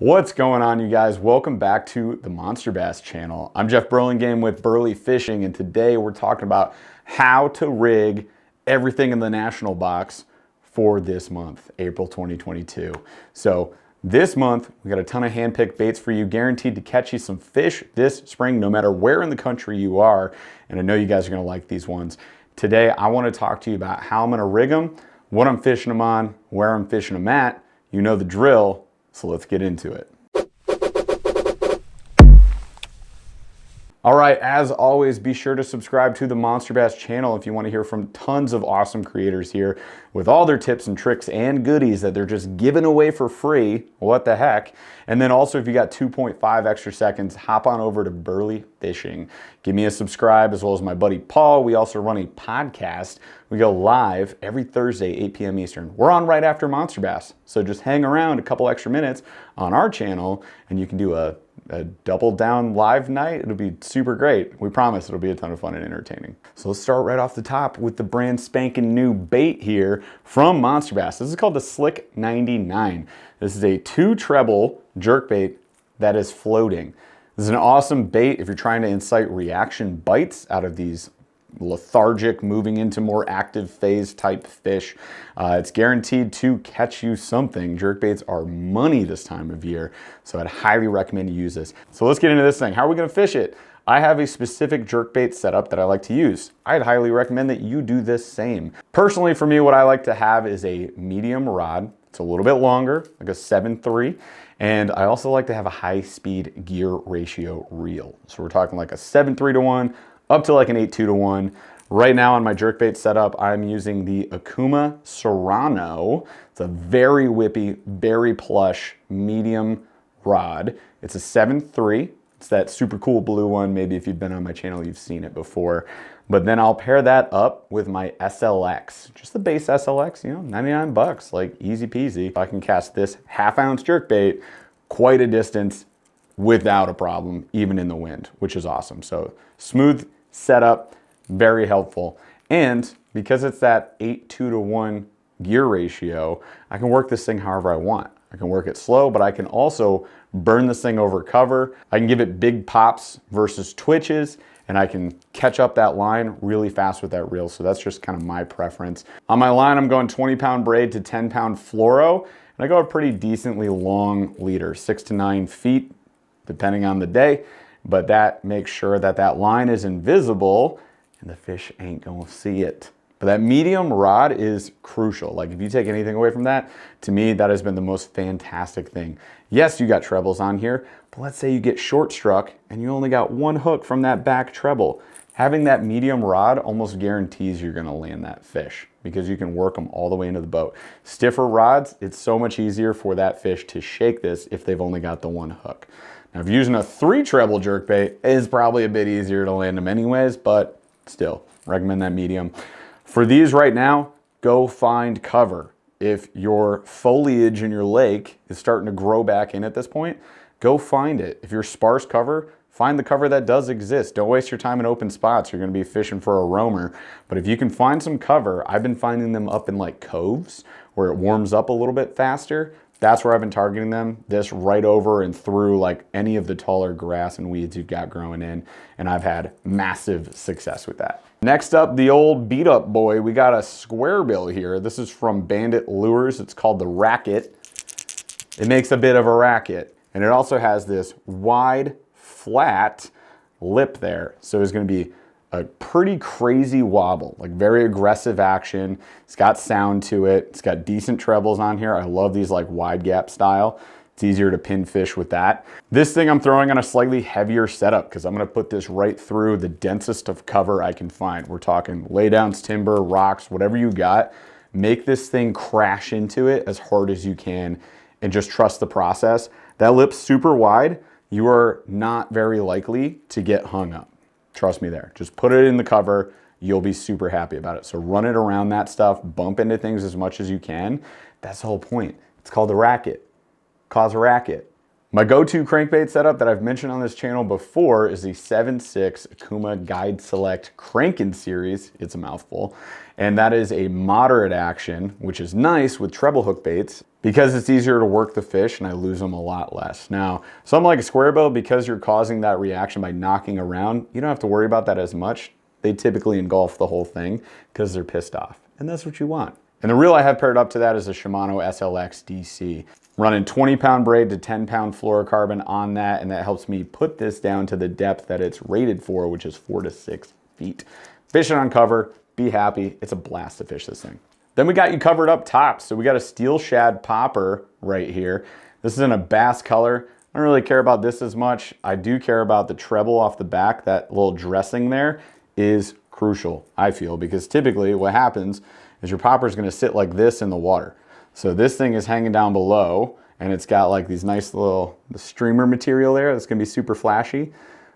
What's going on, you guys? Welcome back to the Monster Bass channel. I'm Jeff Burlingame with Burley Fishing, and today we're talking about how to rig everything in the national box for this month, April 2022. So this month, we got a ton of hand-picked baits for you, guaranteed to catch you some fish this spring, no matter where in the country you are. And I know you guys are gonna like these ones. Today, I wanna talk to you about how I'm gonna rig them, what I'm fishing them on, where I'm fishing them at. You know the drill. So let's get into it. All right, as always, be sure to subscribe to the Monster Bass channel if you want to hear from tons of awesome creators here with all their tips and tricks and goodies that they're just giving away for free. What the heck? And then also, if you got 2.5 extra seconds, hop on over to Burley Fishing. Give me a subscribe, as well as my buddy Paul. We also run a podcast. We go live every Thursday, 8 p.m. Eastern. We're on right after Monster Bass. So just hang around a couple extra minutes on our channel and you can do a double down live night. It'll be super great. We promise it'll be a ton of fun and entertaining. So let's start right off the top with the brand spanking new bait here from Monster Bass. This is called the Slick 99. This is a 2-treble jerkbait that is floating. This is an awesome bait if you're trying to incite reaction bites out of these lethargic, moving into more active phase type fish. It's guaranteed to catch you something. Jerkbaits are money this time of year, so I'd highly recommend you use this. So let's get into this thing. How are we gonna fish it? I have a specific jerkbait setup that I like to use. I'd highly recommend that you do this same. Personally, for me, what I like to have is a medium rod. It's a little bit longer, like a 7.3, and I also like to have a high-speed gear ratio reel. So we're talking like a 7.3 to 1, up to like an 8.2 to 1. Right now on my jerkbait setup, I'm using the Akuma Serrano. It's a very whippy, very plush, medium rod. It's a 7.3. It's that super cool blue one. Maybe if you've been on my channel, you've seen it before. But then I'll pair that up with my SLX, just the base SLX, 99 bucks, like easy peasy. I can cast this half-ounce jerkbait quite a distance without a problem, even in the wind, which is awesome. So smooth setup, very helpful. And because it's that 8.2 to 1 gear ratio, I can work this thing however I want. I can work it slow, but I can also burn this thing over cover. I can give it big pops versus twitches, and I can catch up that line really fast with that reel. So that's just kind of my preference. On my line, I'm going 20-pound braid to 10-pound fluoro, and I go a pretty decently long leader, 6 to 9 feet, depending on the day. But that makes sure that that line is invisible and the fish ain't gonna see it. But that medium rod is crucial. Like if you take anything away from that, to me, that has been the most fantastic thing. Yes, you got trebles on here, but let's say you get short struck and you only got one hook from that back treble. Having that medium rod almost guarantees you're gonna land that fish because you can work them all the way into the boat. Stiffer rods, it's so much easier for that fish to shake this if they've only got the one hook. Now, if you're using a 3-treble jerkbait, it's probably a bit easier to land them anyways, but still, recommend that medium. For these right now, go find cover. If your foliage in your lake is starting to grow back in at this point, go find it. If you're sparse cover, find the cover that does exist. Don't waste your time in open spots. You're gonna be fishing for a roamer. But if you can find some cover, I've been finding them up in like coves where it warms up a little bit faster. That's where I've been targeting them, this right over and through like any of the taller grass and weeds you've got growing in. And I've had massive success with that. Next up, the old beat up boy. We got a square bill here. This is from Bandit Lures. It's called the Racket. It makes a bit of a racket. And it also has this wide, flat lip there. So it's gonna be a pretty crazy wobble, like very aggressive action. It's got sound to it. It's got decent trebles on here. I love these like wide gap style. It's easier to pin fish with that. This thing I'm throwing on a slightly heavier setup because I'm gonna put this right through the densest of cover I can find. We're talking laydowns, timber, rocks, whatever you got. Make this thing crash into it as hard as you can and just trust the process. That lip's super wide. You are not very likely to get hung up. Trust me there. Just put it in the cover. You'll be super happy about it. So run it around that stuff, bump into things as much as you can. That's the whole point. It's called the racket. Cause a racket. My go-to crankbait setup that I've mentioned on this channel before is the 7.6 Akuma Guide Select Cranking Series. It's a mouthful. And that is a moderate action, which is nice with treble hook baits because it's easier to work the fish and I lose them a lot less. Now, something like a square bill, because you're causing that reaction by knocking around, you don't have to worry about that as much. They typically engulf the whole thing because they're pissed off, and that's what you want. And the reel I have paired up to that is a Shimano SLX DC. Running 20-pound braid to 10-pound fluorocarbon on that, and that helps me put this down to the depth that it's rated for, which is 4 to 6 feet. Fish it on cover, be happy. It's a blast to fish this thing. Then we got you covered up top. So we got a steel shad popper right here. This is in a bass color. I don't really care about this as much. I do care about the treble off the back. That little dressing there is crucial, I feel, because typically what happens is your popper is going to sit like this in the water. So this thing is hanging down below, and it's got like these nice little streamer material there that's going to be super flashy.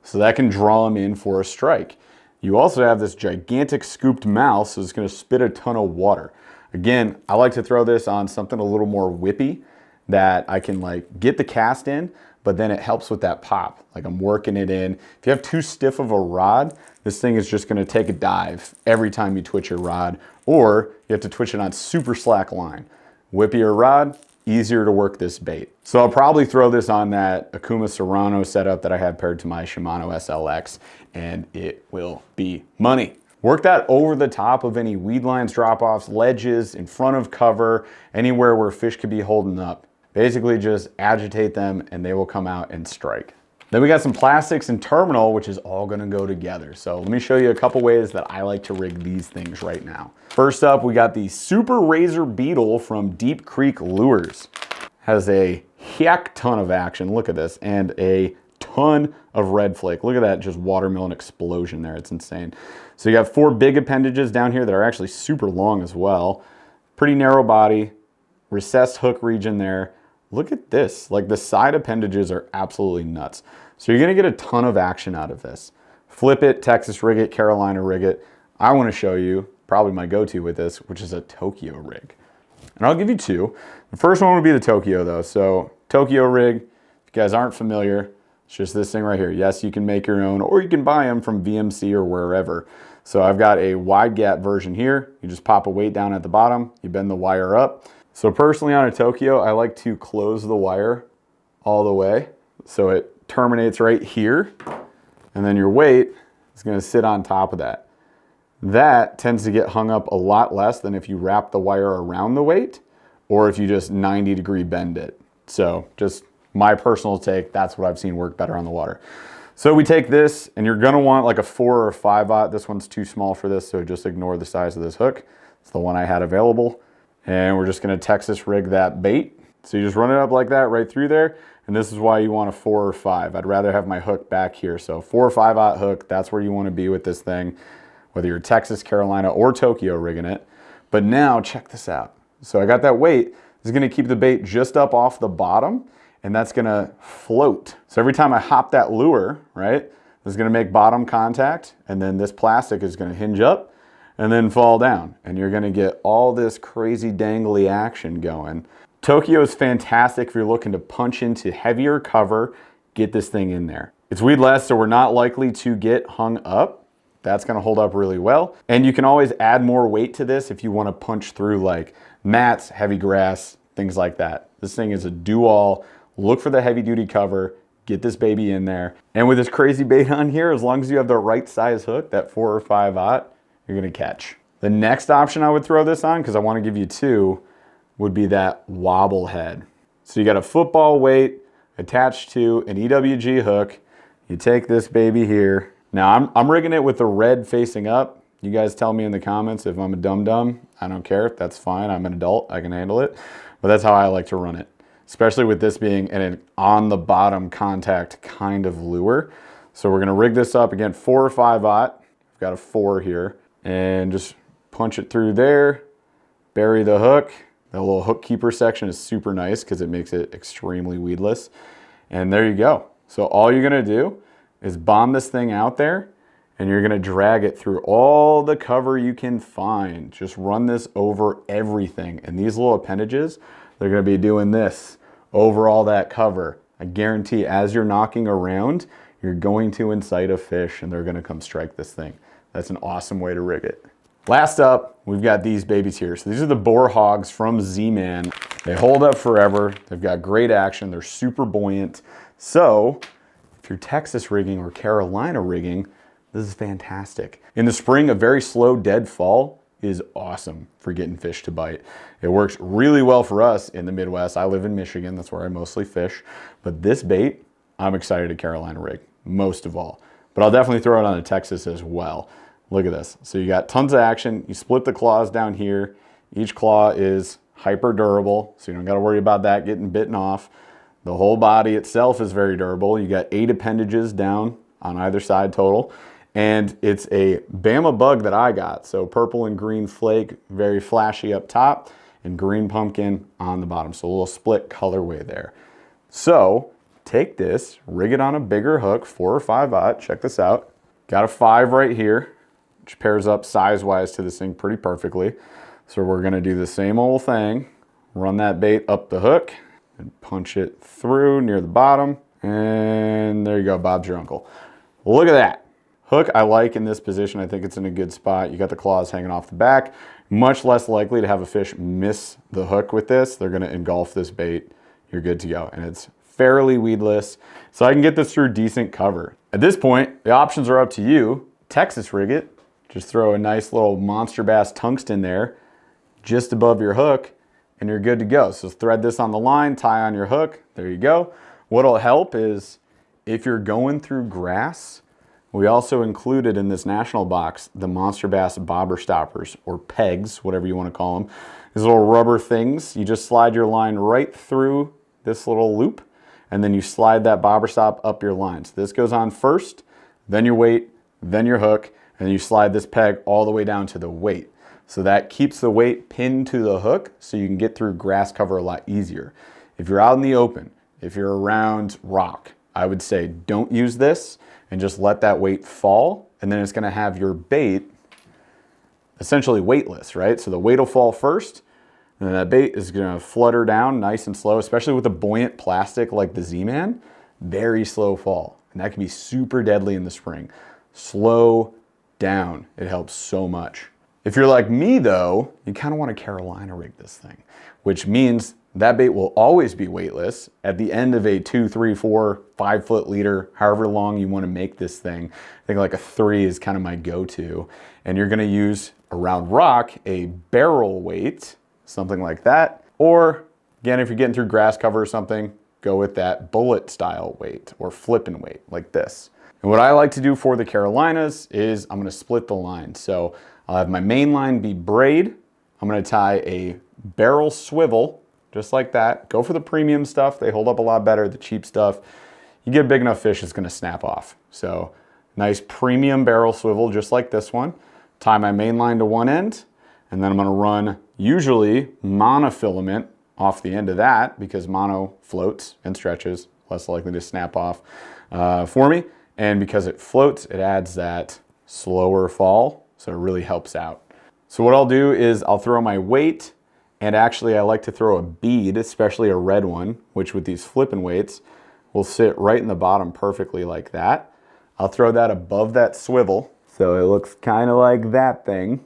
So that can draw them in for a strike. You also have this gigantic scooped mouth, so it's going to spit a ton of water. Again, I like to throw this on something a little more whippy that I can like get the cast in, but then it helps with that pop. Like I'm working it in. If you have too stiff of a rod, this thing is just gonna take a dive every time you twitch your rod, or you have to twitch it on super slack line. Whippier rod, easier to work this bait. So I'll probably throw this on that Akuma Serrano setup that I have paired to my Shimano SLX, and it will be money. Work that over the top of any weed lines, drop-offs, ledges, in front of cover, anywhere where fish could be holding up. Basically just agitate them and they will come out and strike. Then we got some plastics and terminal, which is all gonna go together. So let me show you a couple ways that I like to rig these things right now. First up, we got the Super Razor Beetle from Deep Creek Lures. Has a heck ton of action, look at this, and a ton of red flake. Look at that just watermelon explosion there, it's insane. So you got 4 big appendages down here that are actually super long as well. Pretty narrow body, recessed hook region there. Look at this, like the side appendages are absolutely nuts. So you're gonna get a ton of action out of this. Flip it, Texas rig it, Carolina rig it. I wanna show you probably my go-to with this, which is a Tokyo rig. And I'll give you 2. The first one would be the Tokyo though. So Tokyo rig, if you guys aren't familiar, it's just this thing right here. Yes, you can make your own, or you can buy them from VMC or wherever. So I've got a wide gap version here. You just pop a weight down at the bottom, you bend the wire up. So personally on a Tokyo, I like to close the wire all the way. So it terminates right here, and then your weight is gonna sit on top of that. That tends to get hung up a lot less than if you wrap the wire around the weight, or if you just 90-degree bend it. So just my personal take, that's what I've seen work better on the water. So we take this, and you're gonna want like a 4 or 5/0. This one's too small for this, so just ignore the size of this hook. It's the one I had available. And we're just gonna Texas rig that bait. So you just run it up like that right through there, and this is why you want a 4 or 5. I'd rather have my hook back here. So 4 or 5/0 hook, that's where you wanna be with this thing, whether you're Texas, Carolina, or Tokyo rigging it. But now check this out. So I got that weight. This is gonna keep the bait just up off the bottom, and that's gonna float. So every time I hop that lure, right, this is gonna make bottom contact, and then this plastic is gonna hinge up and then fall down. And you're gonna get all this crazy dangly action going. Tokyo is fantastic if you're looking to punch into heavier cover, get this thing in there. It's weedless, so we're not likely to get hung up. That's gonna hold up really well. And you can always add more weight to this if you wanna punch through like mats, heavy grass, things like that. This thing is a do-all. Look for the heavy duty cover, get this baby in there. And with this crazy bait on here, as long as you have the right size hook, that 4 or 5/0, you're gonna catch. The next option I would throw this on, because I wanna give you 2, would be that wobble head. So you got a football weight attached to an EWG hook. You take this baby here. Now I'm rigging it with the red facing up. You guys tell me in the comments if I'm a dum-dum. I don't care, that's fine. I'm an adult, I can handle it. But that's how I like to run it, especially with this being an on the bottom contact kind of lure. So we're gonna rig this up again, 4 or 5/0. I've got a 4 here, and just punch it through there, bury the hook. The little hook keeper section is super nice because it makes it extremely weedless. And there you go. So all you're gonna do is bomb this thing out there, and you're gonna drag it through all the cover you can find. Just run this over everything. And these little appendages, they're gonna be doing this over all that cover. I guarantee as you're knocking around, you're going to incite a fish and they're gonna come strike this thing. That's an awesome way to rig it. Last up, we've got these babies here. So these are the Boar Hogs from Z-Man. They hold up forever. They've got great action. They're super buoyant. So if you're Texas rigging or Carolina rigging, this is fantastic. In the spring, a very slow dead fall is awesome for getting fish to bite. It works really well for us in the Midwest. I live in Michigan. That's where I mostly fish. But this bait, I'm excited to Carolina rig, most of all. But I'll definitely throw it on to Texas as well. Look at this. So you got tons of action. You split the claws down here. Each claw is hyper durable, so you don't got to worry about that getting bitten off. The whole body itself is very durable. You got 8 appendages down on either side total. And it's a Bama bug that I got. So purple and green flake, very flashy up top, and green pumpkin on the bottom. So a little split colorway there. So take this, rig it on a bigger hook, 4 or 5/0. Check this out. Got a 5 right here, which pairs up size-wise to this thing pretty perfectly. So we're gonna do the same old thing. Run that bait up the hook and punch it through near the bottom. And there you go, Bob's your uncle. Look at that. Hook I like in this position. I think it's in a good spot. You got the claws hanging off the back. Much less likely to have a fish miss the hook with this. They're gonna engulf this bait. You're good to go. And it's fairly weedless. So I can get this through decent cover. At this point, the options are up to you. Texas rig it. Just throw a nice little monster bass tungsten there just above your hook and you're good to go. So thread this on the line, tie on your hook. There you go. What'll help is if you're going through grass, we also included in this national box the Monster Bass bobber stoppers, or pegs, whatever you want to call them. These little rubber things. You just slide your line right through this little loop, and then you slide that bobber stop up your line. So this goes on first, then your weight, then your hook, and you slide this peg all the way down to the weight. So that keeps the weight pinned to the hook so you can get through grass cover a lot easier. If you're out in the open, if you're around rock, I would say don't use this and just let that weight fall, and then it's gonna have your bait essentially weightless, right? So the weight will fall first, and then that bait is gonna flutter down nice and slow, especially with a buoyant plastic like the Z-Man, very slow fall. And that can be super deadly in the spring. Slow down, it helps so much. If you're like me though, you kinda wanna Carolina rig this thing, which means that bait will always be weightless at the end of a 2, 3, 4, 5 foot leader, however long you want to make this thing. I think like a 3 is kind of my go-to. And you're going to use around rock a barrel weight, something like that. Or again, if you're getting through grass cover or something, go with that bullet style weight or flipping weight like this. And what I like to do for the Carolinas is I'm going to split the line. So I'll have my main line be braid. I'm going to tie a barrel swivel just like that. Go for the premium stuff. They hold up a lot better. The cheap stuff, you get a big enough fish, it's gonna snap off. So nice premium barrel swivel, just like this one. Tie my main line to one end, and then I'm gonna run usually monofilament off the end of that because mono floats and stretches, less likely to snap off for me. And because it floats, it adds that slower fall, so it really helps out. So what I'll do is I'll throw my weight. And actually I like to throw a bead, especially a red one, which with these flipping weights will sit right in the bottom perfectly like that. I'll throw that above that swivel. So it looks kind of like that thing.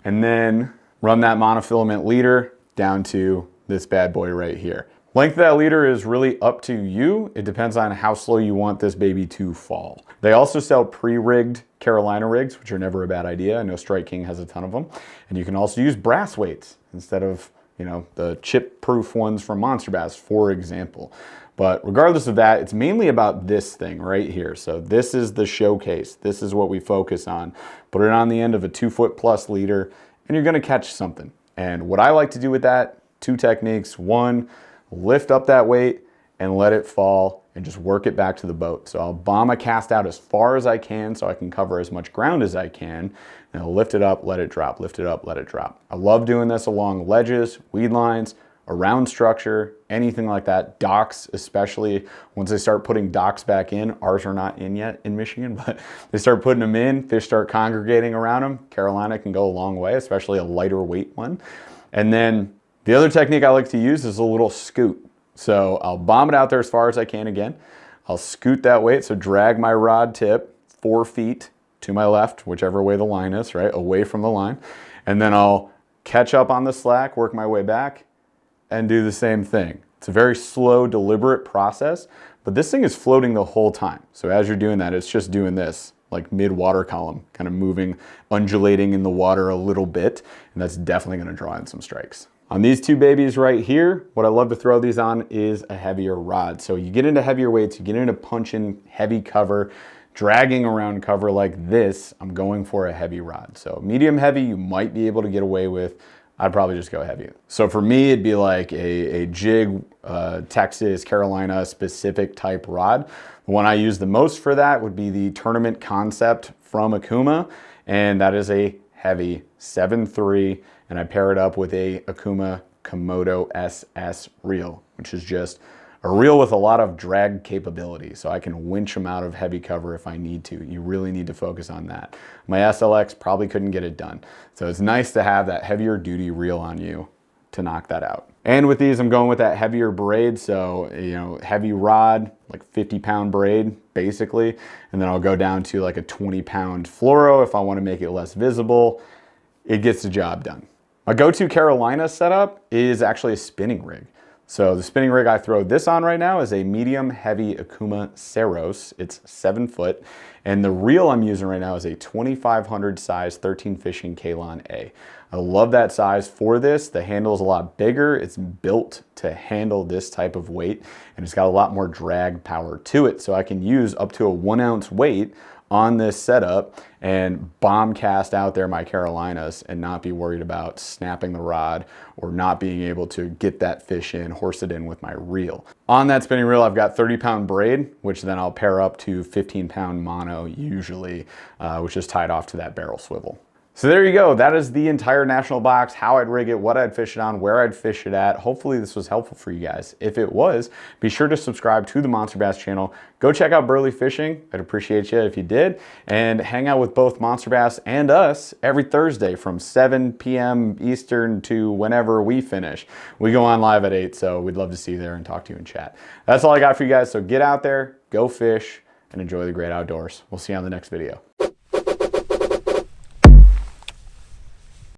And then run that monofilament leader down to this bad boy right here. Length of that leader is really up to you. It depends on how slow you want this baby to fall. They also sell pre-rigged Carolina rigs, which are never a bad idea. I know Strike King has a ton of them. And you can also use brass weights instead of, you know, the chip-proof ones from Monster Bass, for example. But regardless of that, it's mainly about this thing right here. So this is the showcase. This is what we focus on. Put it on the end of a 2-foot plus leader, and you're gonna catch something. And what I like to do with that, 2 techniques. 1, lift up that weight and let it fall and just work it back to the boat. So I'll bomb a cast out as far as I can so I can cover as much ground as I can. And I'll lift it up, let it drop, lift it up, let it drop. I love doing this along ledges, weed lines, around structure, anything like that. Docks, especially once they start putting docks back in. Ours are not in yet in Michigan, but they start putting them in, fish start congregating around them. Carolina can go a long way, especially a lighter weight one. And then the other technique I like to use is a little scoot. So I'll bomb it out there as far as I can again. I'll scoot that weight, so drag my rod tip 4 feet to my left, whichever way the line is, right? Away from the line. And then I'll catch up on the slack, work my way back, and do the same thing. It's a very slow, deliberate process, but this thing is floating the whole time. So as you're doing that, it's just doing this, like mid-water column, kind of moving, undulating in the water a little bit, and that's definitely gonna draw in some strikes. On these two babies right here, what I love to throw these on is a heavier rod. So you get into heavier weights, you get into punching heavy cover, dragging around cover like this, I'm going for a heavy rod. So medium heavy, you might be able to get away with. I'd probably just go heavy. So for me, it'd be like a jig, Texas, Carolina specific type rod. The one I use the most for that would be the Tournament Concept from Akuma, and that is a heavy 7.3, and I pair it up with a Akuma Komodo SS reel, which is just a reel with a lot of drag capability, so I can winch them out of heavy cover if I need to. You really need to focus on that. My SLX probably couldn't get it done. So it's nice to have that heavier duty reel on you to knock that out. And with these, I'm going with that heavier braid. So, you know, heavy rod, like 50-pound braid, basically. And then I'll go down to like a 20-pound fluoro if I want to make it less visible. It gets the job done. My go-to Carolina setup is actually a spinning rig. So the spinning rig I throw this on right now is a medium heavy Akuma Ceros. It's 7 foot. And the reel I'm using right now is a 2500 size 13 fishing Kalon A. I love that size for this. The handle is a lot bigger. It's built to handle this type of weight, and it's got a lot more drag power to it. So I can use up to a 1 ounce weight on this setup and bomb cast out there my Carolinas and not be worried about snapping the rod or not being able to get that fish in, horse it in with my reel. On that spinning reel, I've got 30-pound braid, which then I'll pair up to 15-pound mono usually, which is tied off to that barrel swivel. So there you go. That is the entire National box, how I'd rig it, what I'd fish it on, where I'd fish it at. Hopefully this was helpful for you guys. If it was, be sure to subscribe to the Monster Bass channel. Go check out Burley Fishing. I'd appreciate you if you did. And hang out with both Monster Bass and us every Thursday from 7 p.m. Eastern to whenever we finish. We go on live at 8, so we'd love to see you there and talk to you in chat. That's all I got for you guys. So get out there, go fish, and enjoy the great outdoors. We'll see you on the next video.